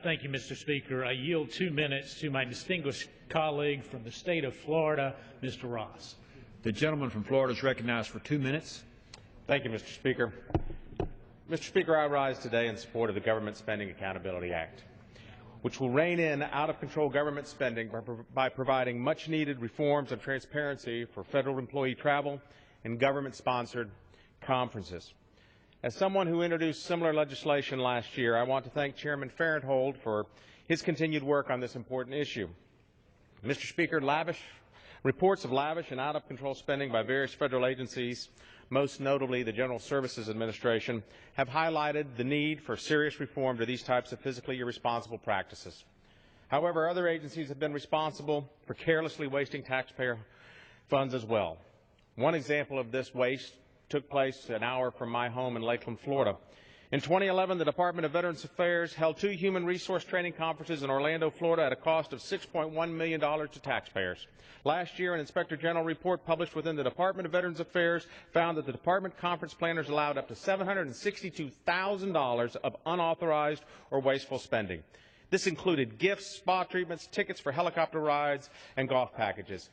Thank you, Mr. Speaker. I yield 2 minutes to my distinguished colleague from the state of Florida, Mr. Ross. The gentleman from Florida is recognized for 2 minutes. Thank you, Mr. Speaker. Mr. Speaker, I rise today in support of the Government Spending Accountability Act, which will rein in out-of-control government spending by providing much-needed reforms and transparency for federal employee travel and government-sponsored conferences. As someone who introduced similar legislation last year, I want to thank Chairman Farenthold for his continued work on this important issue. Mr. Speaker, reports of lavish and out-of-control spending by various federal agencies, most notably the General Services Administration, have highlighted the need for serious reform to these types of fiscally irresponsible practices. However, other agencies have been responsible for carelessly wasting taxpayer funds as well. One example of this waste took place an hour from my home in Lakeland, Florida. In 2011, the Department of Veterans Affairs held 2 human resource training conferences in Orlando, Florida at a cost of $6.1 million to taxpayers. Last year, an Inspector General report published within the Department of Veterans Affairs found that the department conference planners allowed up to $762,000 of unauthorized or wasteful spending. This included gifts, spa treatments, tickets for helicopter rides, and golf packages.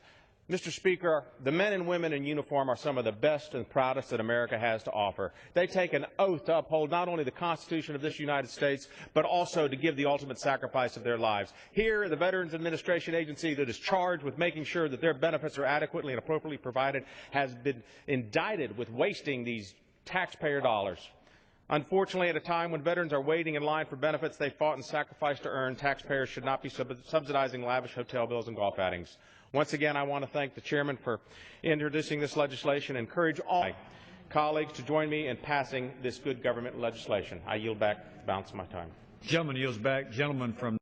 Mr. Speaker, the men and women in uniform are some of the best and proudest that America has to offer. They take an oath to uphold not only the Constitution of this United States, but also to give the ultimate sacrifice of their lives. Here, the Veterans Administration agency that is charged with making sure that their benefits are adequately and appropriately provided has been indicted with wasting these taxpayer dollars. Unfortunately, at a time when veterans are waiting in line for benefits they fought and sacrificed to earn, taxpayers should not be subsidizing lavish hotel bills and golf outings. Once again, I want to thank the Chairman for introducing this legislation and encourage all my colleagues to join me in passing this good government legislation. I yield back the balance of my time. The gentleman yields back. Gentleman from